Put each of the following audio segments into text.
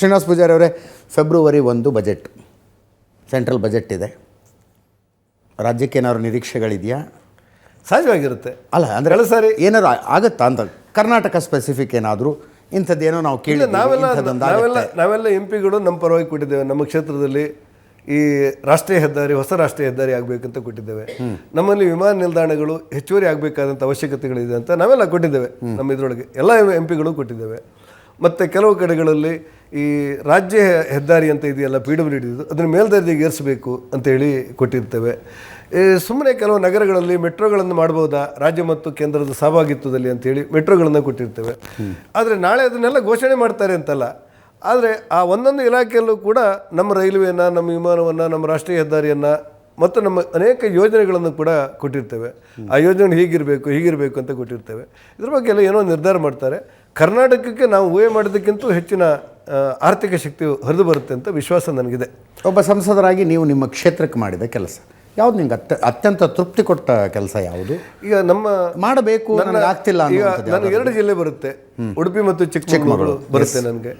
ಶ್ರೀನಿವಾಸ್ ಪೂಜಾರಿ ಅವರೇ, February 1 budget, central budget ಇದೆ. ರಾಜ್ಯಕ್ಕೆ ಏನಾದ್ರು ನಿರೀಕ್ಷೆಗಳಿದೆಯಾ? ಸಹಜವಾಗಿರುತ್ತೆ. ಅಲ್ಲ ಅಂದರೆ ಏನಾದ್ರು ಆಗುತ್ತಾ ಅಂತ, ಕರ್ನಾಟಕ ಸ್ಪೆಸಿಫಿಕ್ ಏನಾದರೂ ಇಂಥದ್ದೇನೋ ನಾವು ಕೇಳಿ ನಾವೆಲ್ಲ ಎಂಪಿಗಳು ನಮ್ಮ ಪರವಾಗಿ ಕೊಟ್ಟಿದ್ದೇವೆ. ನಮ್ಮ ಕ್ಷೇತ್ರದಲ್ಲಿ ಈ ರಾಷ್ಟ್ರೀಯ ಹೆದ್ದಾರಿ, ಹೊಸ ರಾಷ್ಟ್ರೀಯ ಹೆದ್ದಾರಿ ಆಗಬೇಕಂತ ಕೊಟ್ಟಿದ್ದೇವೆ. ನಮ್ಮಲ್ಲಿ ವಿಮಾನ ನಿಲ್ದಾಣಗಳು ಹೆಚ್ಚುವರಿ ಆಗಬೇಕಾದಂಥ ಅವಶ್ಯಕತೆಗಳಿದೆ ಅಂತ ನಾವೆಲ್ಲ ಕೊಟ್ಟಿದ್ದೇವೆ. ನಮ್ಮ ಇದರೊಳಗೆ ಎಲ್ಲ ಎಂಪಿಗಳು ಕೊಟ್ಟಿದ್ದೇವೆ. ಮತ್ತು ಕೆಲವು ಕಡೆಗಳಲ್ಲಿ ಈ ರಾಜ್ಯ ಹೆದ್ದಾರಿ ಅಂತ ಇದೆಯಲ್ಲ, PWD, ಅದನ್ನು ಮೇಲ್ದರ್ಜೆಗೆ ಏರಿಸಬೇಕು ಅಂತೇಳಿ ಕೊಟ್ಟಿರ್ತೇವೆ. ಸುಮ್ಮನೆ ಕೆಲವು ನಗರಗಳಲ್ಲಿ ಮೆಟ್ರೋಗಳನ್ನು ಮಾಡ್ಬೋದಾ ರಾಜ್ಯ ಮತ್ತು ಕೇಂದ್ರದ ಸಹಭಾಗಿತ್ವದಲ್ಲಿ ಅಂತೇಳಿ ಮೆಟ್ರೋಗಳನ್ನು ಕೊಟ್ಟಿರ್ತೇವೆ. ಆದರೆ ನಾಳೆ ಅದನ್ನೆಲ್ಲ ಘೋಷಣೆ ಮಾಡ್ತಾರೆ ಅಂತಲ್ಲ, ಆದರೆ ಆ ಒಂದೊಂದು ಇಲಾಖೆಯಲ್ಲೂ ಕೂಡ ನಮ್ಮ ರೈಲ್ವೆಯನ್ನು, ನಮ್ಮ ವಿಮಾನವನ್ನು, ನಮ್ಮ ರಾಷ್ಟ್ರೀಯ ಹೆದ್ದಾರಿಯನ್ನು ಮತ್ತು ನಮ್ಮ ಅನೇಕ ಯೋಜನೆಗಳನ್ನು ಕೂಡ ಕೊಟ್ಟಿರ್ತೇವೆ. ಆ ಯೋಜನೆ ಹೀಗಿರಬೇಕು ಅಂತ ಕೊಟ್ಟಿರ್ತೇವೆ. ಇದ್ರ ಬಗ್ಗೆ ಎಲ್ಲ ಏನೋ ನಿರ್ಧಾರ ಮಾಡ್ತಾರೆ. ಕರ್ನಾಟಕಕ್ಕೆ ನಾವು ಊಹೆ ಮಾಡೋದಕ್ಕಿಂತ ಹೆಚ್ಚಿನ ಆರ್ಥಿಕ ಶಕ್ತಿ ಹರಿದು ಬರುತ್ತೆ ಅಂತ ವಿಶ್ವಾಸ ನನಗಿದೆ. ಒಬ್ಬ ಸಂಸದರಾಗಿ ನೀವು ನಿಮ್ಮ ಕ್ಷೇತ್ರಕ್ಕೆ ಮಾಡಿದ ಕೆಲಸ ಯಾವುದು, ನಿಮ್ಗೆ ಅತ್ಯಂತ ತೃಪ್ತಿ ಕೊಟ್ಟ ಕೆಲಸ ಯಾವುದು? ಈಗ ನಮ್ಮ ಮಾಡಬೇಕು ಆಗ್ತಿಲ್ಲ. ಈಗ ನನಗೆ 2 ಜಿಲ್ಲೆ ಬರುತ್ತೆ, ಉಡುಪಿ ಮತ್ತು ಚಿಕ್ಕಮಗಳೂರು ಬರುತ್ತೆ. ನನಗೆ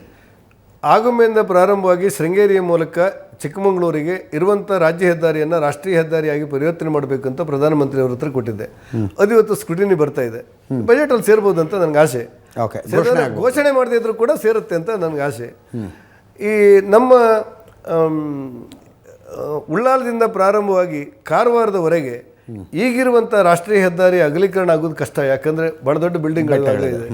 ಆಗುಂಬೆಯಿಂದ ಪ್ರಾರಂಭವಾಗಿ ಶೃಂಗೇರಿಯ ಮೂಲಕ ಚಿಕ್ಕಮಗಳೂರಿಗೆ ಇರುವಂಥ ರಾಜ್ಯ ಹೆದ್ದಾರಿಯನ್ನು ರಾಷ್ಟ್ರೀಯ ಹೆದ್ದಾರಿಯಾಗಿ ಪರಿವರ್ತನೆ ಮಾಡಬೇಕಂತ ಪ್ರಧಾನಮಂತ್ರಿಯವ್ರ ಹತ್ರ ಕೊಟ್ಟಿದ್ದೆ. ಅದು ಇವತ್ತು ಸ್ಕ್ರೂಟಿನಿ ಬರ್ತಾ ಇದೆ. ಬಜೆಟಲ್ಲಿ ಸೇರ್ಬೋದು ಅಂತ ನನಗೆ ಆಸೆ. ಘೋಷಣೆ ಮಾಡದೇ ಇದ್ರೂ ಕೂಡ ಸೇರುತ್ತೆ ಅಂತ ನನಗೆ ಆಸೆ. ಈ ನಮ್ಮ ಉಳ್ಳಾಲದಿಂದ ಪ್ರಾರಂಭವಾಗಿ ಕಾರವಾರದವರೆಗೆ ಈಗಿರುವಂಥ ರಾಷ್ಟ್ರೀಯ ಹೆದ್ದಾರಿ ಅಗಲೀಕರಣ ಆಗೋದು ಕಷ್ಟ. ಯಾಕಂದರೆ ಭಾಳ ದೊಡ್ಡ ಬಿಲ್ಡಿಂಗ್ಗಳು ಇದೆ.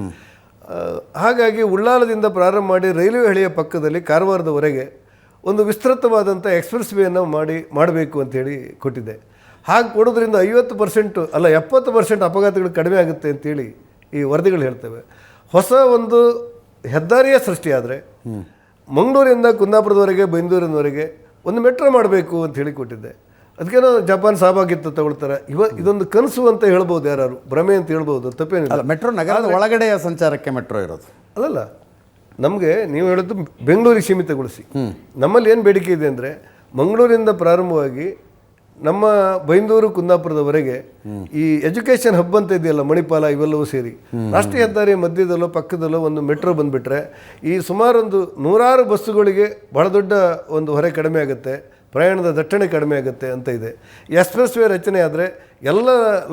ಹಾಗಾಗಿ ಉಳ್ಳಾಲದಿಂದ ಪ್ರಾರಂಭ ಮಾಡಿ ರೈಲ್ವೆ ಹಳಿಯ ಪಕ್ಕದಲ್ಲಿ ಕಾರವಾರದವರೆಗೆ ಒಂದು ವಿಸ್ತೃತವಾದಂಥ ಎಕ್ಸ್ಪ್ರೆಸ್ ವೇಯನ್ನು ಮಾಡಬೇಕು ಅಂಥೇಳಿ ಕೊಟ್ಟಿದ್ದೆ. ಹಾಗೆ ಕೊಡೋದ್ರಿಂದ 50% ಅಲ್ಲ 70% ಅಪಘಾತಗಳು ಕಡಿಮೆ ಆಗುತ್ತೆ ಅಂತೇಳಿ ಈ ವರದಿಗಳು ಹೇಳ್ತವೆ. ಹೊಸ ಒಂದು ಹೆದ್ದಾರಿಯ ಸೃಷ್ಟಿಯಾದರೆ ಮಂಗಳೂರಿಂದ ಕುಂದಾಪುರದವರೆಗೆ, ಬೈಂದೂರಿನವರೆಗೆ ಒಂದು ಮೆಟ್ರೋ ಮಾಡಬೇಕು ಅಂತ ಹೇಳಿ ಕೊಟ್ಟಿದ್ದೆ. ಅದಕ್ಕೇನೋ ಜಪಾನ್ ಸಹಭಾಗಿತ್ವ ತಗೊಳ್ತಾರೆ. ಇದೊಂದು ಕನಸು ಅಂತ ಹೇಳ್ಬೋದು, ಯಾರು ಭ್ರಮೆ ಅಂತ ಹೇಳ್ಬೋದು, ತಪ್ಪೇನಿಲ್ಲ. ಮೆಟ್ರೋ ನಗರದ ಒಳಗಡೆಯ ಸಂಚಾರಕ್ಕೆ ಮೆಟ್ರೋ ಇರೋದು ಅಲ್ಲಲ್ಲ. ನಮಗೆ ನೀವು ಹೇಳೋದು ಬೆಂಗಳೂರಿಗೆ ಸೀಮಿತಗೊಳಿಸಿ. ನಮ್ಮಲ್ಲಿ ಏನು ಬೇಡಿಕೆ ಇದೆ ಅಂದರೆ, ಮಂಗಳೂರಿಂದ ಪ್ರಾರಂಭವಾಗಿ ನಮ್ಮ ಬೈಂದೂರು ಕುಂದಾಪುರದವರೆಗೆ ಈ ಎಜುಕೇಷನ್ ಹಬ್ ಅಂತ ಇದೆಯಲ್ಲ, ಮಣಿಪಾಲ, ಇವೆಲ್ಲವೂ ಸೇರಿ ರಾಷ್ಟ್ರೀಯ ಹೆದ್ದಾರಿ ಮಧ್ಯದಲ್ಲೋ ಪಕ್ಕದಲ್ಲೋ ಒಂದು ಮೆಟ್ರೋ ಬಂದುಬಿಟ್ರೆ ಈ ಸುಮಾರು ಒಂದು 100 ಬಸ್ಸುಗಳಿಗೆ ಬಹಳ ದೊಡ್ಡ ಒಂದು ಹೊರೆ ಕಡಿಮೆ ಆಗುತ್ತೆ, ಪ್ರಯಾಣದ ದಟ್ಟಣೆ ಕಡಿಮೆ ಆಗುತ್ತೆ ಅಂತ ಇದೆ. ಎಕ್ಸ್ಪ್ರೆಸ್ ವೇ ರಚನೆ ಆದರೆ ಎಲ್ಲ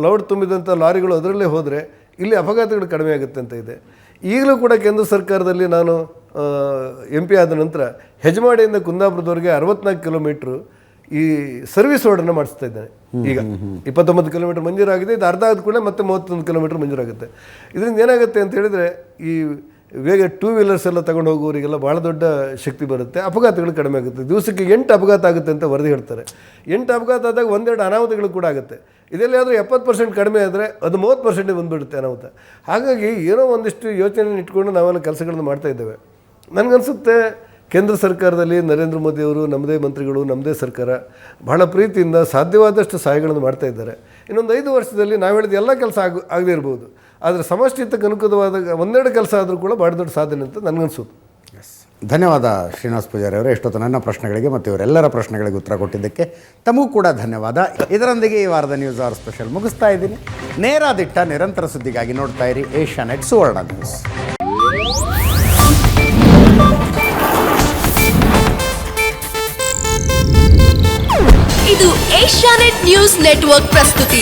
ಲೋಡ್ ತುಂಬಿದಂಥ ಲಾರಿಗಳು ಅದರಲ್ಲೇ ಹೋದರೆ ಇಲ್ಲಿ ಅಪಘಾತಗಳು ಕಡಿಮೆ ಆಗುತ್ತೆ ಅಂತ ಇದೆ. ಈಗಲೂ ಕೂಡ ಕೇಂದ್ರ ಸರ್ಕಾರದಲ್ಲಿ ನಾನು MP ಆದ ನಂತರ ಹೆಜಮಾಡಿಯಿಂದ ಕುಂದಾಪುರದವರೆಗೆ 64 ಕಿಲೋಮೀಟ್ರು ಈ ಸರ್ವಿಸ್ ರೋಡನ್ನು ಮಾಡಿಸ್ತಾ ಇದ್ದೇನೆ. ಈಗ 29 ಕಿಲೋಮೀಟ್ರ್ ಮಂಜೂರಾಗಿದೆ. ಇದು ಅರ್ಧ ಆದ ಕೂಡ ಮತ್ತೆ 31 ಕಿಲೋಮೀಟ್ರ್ ಮಂಜೂರಾಗುತ್ತೆ. ಇದರಿಂದ ಏನಾಗುತ್ತೆ ಅಂತ ಹೇಳಿದರೆ ಈ ವೇಗ 2 ವೀಲರ್ಸ್ ಎಲ್ಲ ತಗೊಂಡು ಹೋಗೋರಿಗೆಲ್ಲ ಭಾಳ ದೊಡ್ಡ ಶಕ್ತಿ ಬರುತ್ತೆ, ಅಪಘಾತಗಳು ಕಡಿಮೆ ಆಗುತ್ತೆ. ದಿವಸಕ್ಕೆ 8 ಅಪಘಾತ ಆಗುತ್ತೆ ಅಂತ ವರದಿ ಹೇಳ್ತಾರೆ. 8 ಅಪಘಾತ ಆದಾಗ 1-2 ಅನಾಹುತಗಳು ಕೂಡ ಆಗುತ್ತೆ. ಇದರಲ್ಲಿ ಆದರೆ 70% ಕಡಿಮೆ ಆದರೆ ಅದು 30% ಬಂದುಬಿಡುತ್ತೆ ಅನಾಹುತ. ಹಾಗಾಗಿ ಏನೋ ಒಂದಿಷ್ಟು ಯೋಚನೆ ಇಟ್ಕೊಂಡು ನಾವೆಲ್ಲ ಕೆಲಸಗಳನ್ನು ಮಾಡ್ತಾಯಿದ್ದೇವೆ. ನನಗನ್ಸುತ್ತೆ ಕೇಂದ್ರ ಸರ್ಕಾರದಲ್ಲಿ ನರೇಂದ್ರ ಮೋದಿಯವರು, ನಮ್ಮದೇ ಮಂತ್ರಿಗಳು, ನಮ್ಮದೇ ಸರ್ಕಾರ ಬಹಳ ಪ್ರೀತಿಯಿಂದ ಸಾಧ್ಯವಾದಷ್ಟು ಸಹಾಯಗಳನ್ನು ಮಾಡ್ತಾಯಿದ್ದಾರೆ. ಇನ್ನೊಂದು 5 ವರ್ಷದಲ್ಲಿ ನಾವು ಹೇಳಿದ ಎಲ್ಲ ಕೆಲಸ ಆಗದೇ ಇರ್ಬೋದು, ಆದರೆ ಸಮಷ್ಟಿತಕ್ಕೆ ಅನುಕೂಲವಾದ 1-2 ಕೆಲಸ ಆದರೂ ಕೂಡ ಭಾಳ ದೊಡ್ಡ ಸಾಧನೆ ಅಂತ ನನಗನ್ಸೋದು. ಧನ್ಯವಾದ ಶ್ರೀನಿವಾಸ್ ಪೂಜಾರಿ ಅವರೇ. ಎಷ್ಟೊತ್ತು ನನ್ನ ಪ್ರಶ್ನೆಗಳಿಗೆ ಮತ್ತು ಇವರೆಲ್ಲರ ಪ್ರಶ್ನೆಗಳಿಗೆ ಉತ್ತರ ಕೊಟ್ಟಿದ್ದಕ್ಕೆ ತಮಗೂ ಕೂಡ ಧನ್ಯವಾದ. ಇದರೊಂದಿಗೆ ಈ ವಾರದ ನ್ಯೂಸ್ ಅವರ್ ಸ್ಪೆಷಲ್ ಮುಗಿಸ್ತಾ ಇದ್ದೀನಿ. ನೇರ ದಿಟ್ಟ ನಿರಂತರ ಸುದ್ದಿಗಾಗಿ ನೋಡ್ತಾ ಇರಿ ಏಷ್ಯಾನೆಟ್ ಸುವರ್ಣ ನ್ಯೂಸ್. ಇದು ಏಷ್ಯಾನೆಟ್ ನ್ಯೂಸ್ ನೆಟ್ವರ್ಕ್ ಪ್ರಸ್ತುತಿ.